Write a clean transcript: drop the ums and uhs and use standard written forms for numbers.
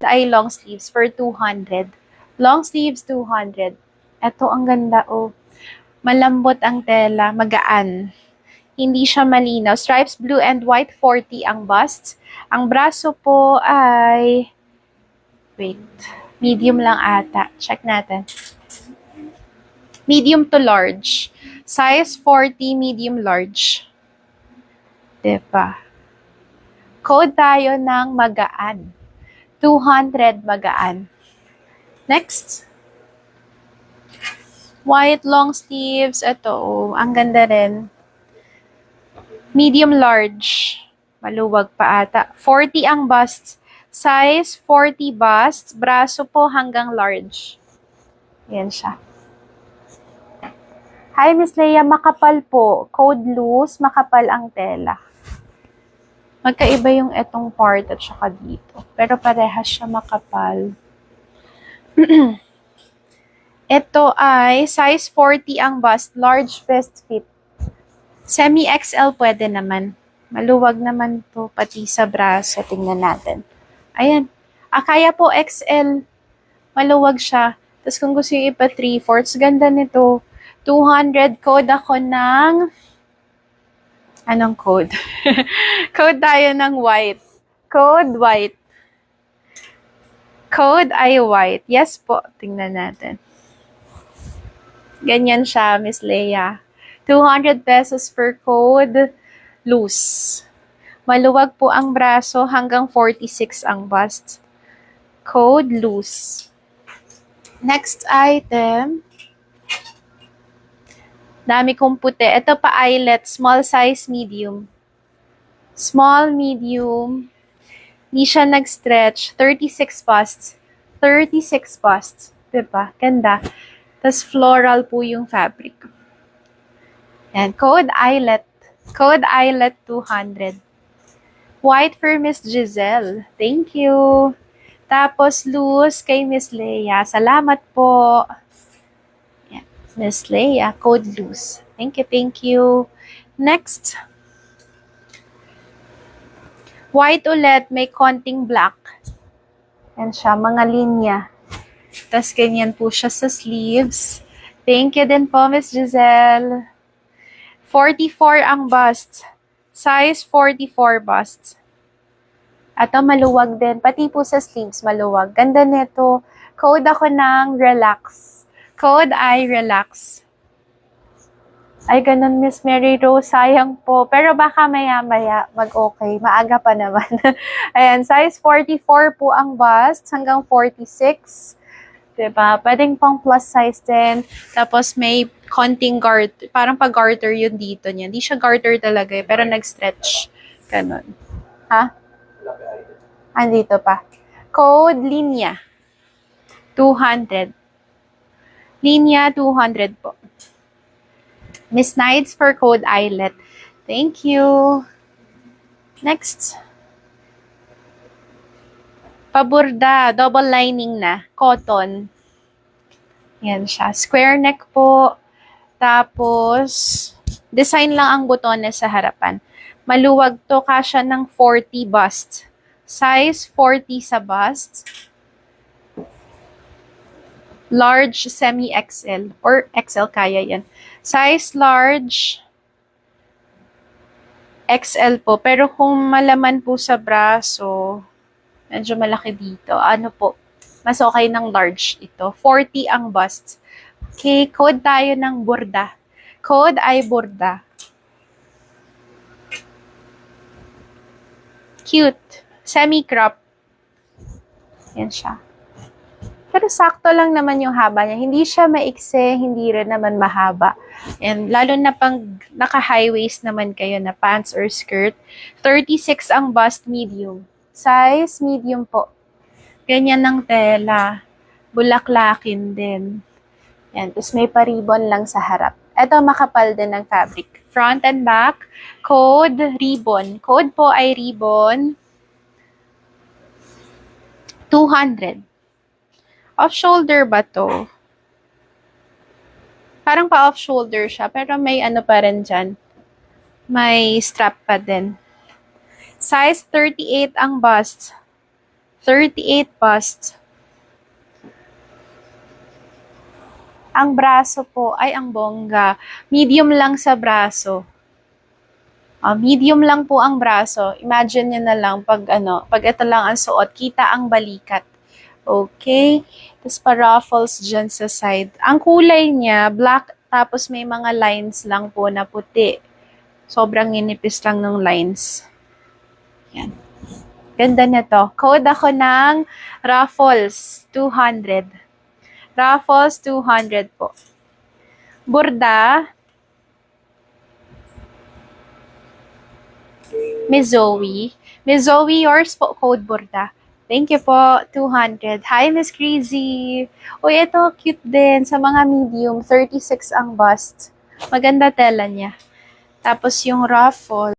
eye long sleeves for 200. Long sleeves, 200. Ito, ang ganda, oh. Malambot ang tela, magaan. Hindi siya malinaw. Stripes blue and white, 40 ang bust. Ang braso po ay, wait, medium lang ata. Check natin. Medium to large. Size 40, medium large. Diba? Code tayo ng magaan. 200 magaan. Next. White long sleeves. Ito, oh, ang ganda rin. Medium large. Maluwag pa ata. 40 ang bust. Size 40 bust. Braso po hanggang large. Yan siya. Hi, Miss Leia. Makapal po. Code loose. Makapal ang tela. Magkaiba yung etong part at saka dito. Pero parehas siya makapal. Ito ay size 40 ang bust. Large best fit. Semi-XL pwede naman. Maluwag naman to pati sa braso. Tingnan natin. Ayan. Kaya po XL. Maluwag siya. Tapos kung gusto yung ipa 3/4, ganda nito. 200. Code ako ng... Anong code? Code tayo ng white. Code white. Code ay white. Yes po. Tingnan natin. Ganyan siya, Miss Leia. 200 pesos per code, loose. Maluwag po ang braso, hanggang 46 ang bust. Code loose. Next item. Dami kong puti. Ito pa eyelet, small size, medium. Small, medium. Hindi siya nag-stretch. 36 bust. 36 bust. Diba? Ganda. Tapos floral po yung fabric. And code eyelet. Code eyelet 200. White for Miss Giselle. Thank you. Tapos loose kay Miss Leia. Salamat po. Yan. Miss Leia, code loose. Thank you, thank you. Next. White ulit, may konting black. Yan siya, mga linya. Tapos ganyan po siya sa sleeves. Thank you din po, Miss Giselle. 44 ang bust. Size 44 bust. Ito maluwag din. Pati po sa sleeves maluwag. Ganda nito. Code ako ng relax. Code ay relax. Ay, ganun, Miss Mary Rose. Sayang po. Pero baka maya-maya mag-okay. Maaga pa naman. Ayan, size 44 po ang bust hanggang 46. Diba? Pwedeng pang plus size din. Tapos may konting garter. Parang pag-garter yun dito niya. Hindi siya garter talaga eh, pero nag-stretch. Ganon. Ha? Andito pa. Code linya. 200. Linya 200 po. Miss Knights for code eyelet. Thank you. Next. Paburda, double lining na, cotton. Yan siya. Square neck po. Tapos, design lang ang butones sa harapan. Maluwag to, kasya ng 40 bust. Size 40 sa bust. Large, semi-XL. Or XL, kaya yan. Size large, XL po. Pero kung malaman po sa braso, medyo malaki dito. Ano po? Mas okay ng large ito. 40 ang bust. Okay, code tayo ng burda. Code ay burda. Cute. Semi-crop. Yan siya. Pero sakto lang naman yung haba niya. Hindi siya maikse, hindi rin naman mahaba. And lalo na pang naka-high waist naman kayo na pants or skirt. 36 ang bust, medium. Size, medium po. Ganyan ng tela. Bulaklakin din. Yan. Tapos may pa-ribbon lang sa harap. Ito, makapal din ng fabric. Front and back. Code, ribbon. Code po ay ribbon. 200. Off-shoulder ba to? Parang pa-off-shoulder siya. Pero may ano pa rin dyan. May strap pa din. Size 38 ang bust. 38 bust. Ang braso po ay ang bongga. Medium lang sa braso. Medium lang po ang braso. Imagine nyo na lang pag ito lang ang suot, kita ang balikat. Okay? Tapos pa-ruffles dyan sa side. Ang kulay niya, black, tapos may mga lines lang po na puti. Sobrang inipis lang ng lines. Yan. Ganda nito. Code ako ng Ruffles 200. Ruffles 200 po. Burda. Miss Zoe. Miss Zoe, yours po, code Burda. Thank you po, 200. Hi, Miss Crazy. Uy, ito, cute din. Sa mga medium, 36 ang bust. Maganda tela niya. Tapos yung ruffle.